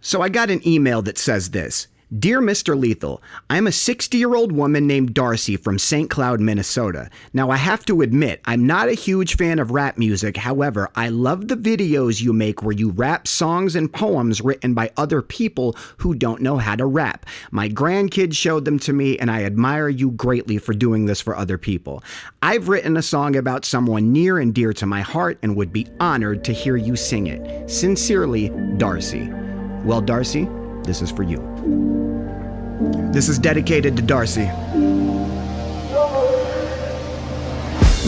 So I got an email that says this. Dear Mr. Lethal, I'm a 60-year-old woman named Darcy from St. Cloud, Minnesota. Now I have to admit, I'm not a huge fan of rap music. However, I love the videos you make where you rap songs and poems written by other people who don't know how to rap. My grandkids showed them to me and I admire you greatly for doing this for other people. I've written a song about someone near and dear to my heart and would be honored to hear you sing it. Sincerely, Darcy. Well, Darcy, this is for you. This is dedicated to Darcy.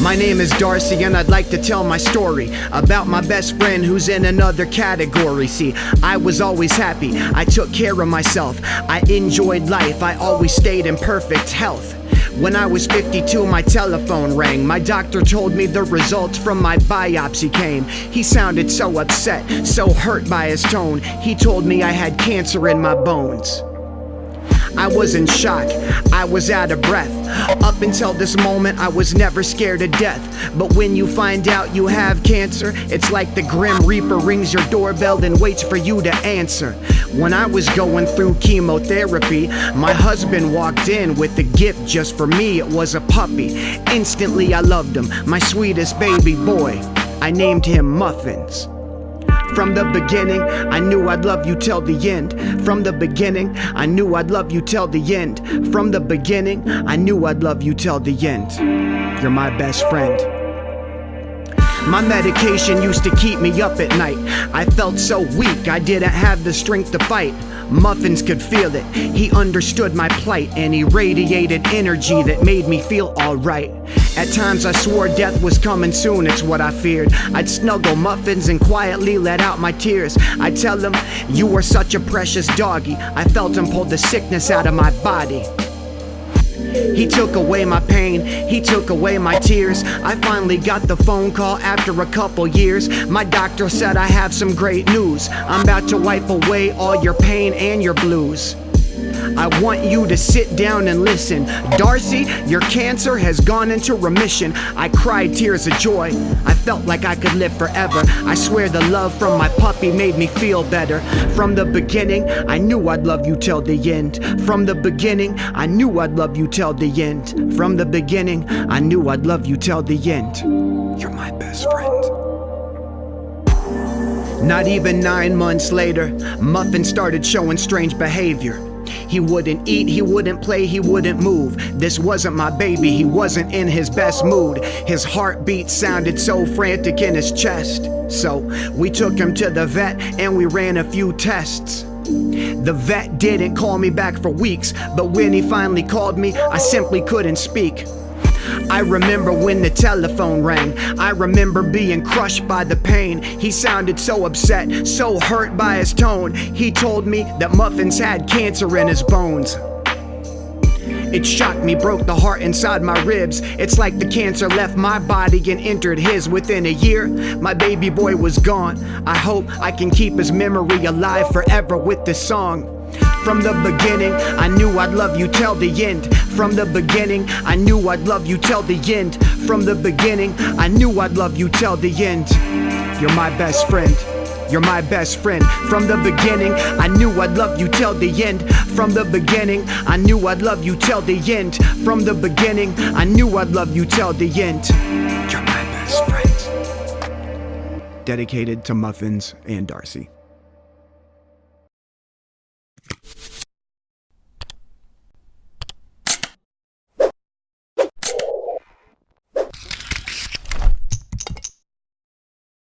My name is Darcy and I'd like to tell my story about my best friend who's in another category. See, I was always happy, I took care of myself, I enjoyed life, I always stayed in perfect health. When I was 52, my telephone rang. My doctor told me the results from my biopsy came. He sounded so upset, so hurt by his tone. He told me I had cancer in my bones. I was in shock, I was out of breath. Up until this moment, I was never scared of death. But when you find out you have cancer, it's like the Grim Reaper rings your doorbell and waits for you to answer. When I was going through chemotherapy, my husband walked in with a gift just for me. It was a puppy. Instantly I loved him, my sweetest baby boy. I named him Muffins. From the beginning, I knew I'd love you till the end. From the beginning, I knew I'd love you till the end. From the beginning, I knew I'd love you till the end. You're my best friend. My medication used to keep me up at night. I felt so weak, I didn't have the strength to fight. Muffins could feel it, he understood my plight, and he radiated energy that made me feel alright. At times I swore death was coming soon, it's what I feared. I'd snuggle Muffins and quietly let out my tears. I'd tell him, you were such a precious doggy. I felt him pull the sickness out of my body. He took away my pain, he took away my tears. I finally got the phone call after a couple years. My doctor said I have some great news. I'm about to wipe away all your pain and your blues. I want you to sit down and listen. Darcy, your cancer has gone into remission. I cried tears of joy. I felt like I could live forever. I swear the love from my puppy made me feel better. From the beginning, I knew I'd love you till the end. From the beginning, I knew I'd love you till the end. From the beginning, I knew I'd love you till the end. You're my best friend. Not even 9 months later, Muffin started showing strange behavior. He wouldn't eat, he wouldn't play, he wouldn't move. This wasn't my baby, he wasn't in his best mood. His heartbeat sounded so frantic in his chest. So we took him to the vet and we ran a few tests. The vet didn't call me back for weeks, but when he finally called me, I simply couldn't speak. I remember when the telephone rang. I remember being crushed by the pain. He sounded so upset, so hurt by his tone. He told me that Muffins had cancer in his bones. It shocked me, broke the heart inside my ribs. It's like the cancer left my body and entered his. Within a year, my baby boy was gone. I hope I can keep his memory alive forever with this song. From the beginning, I knew I'd love you till the end. From the beginning, I knew I'd love you till the end. From the beginning, I knew I'd love you till the end. You're my best friend. You're my best friend. From the beginning, I knew I'd love you till the end. From the beginning, I knew I'd love you till the end. From the beginning, I knew I'd love you till the end. You're my best friend. Dedicated to Muffins and Darcy.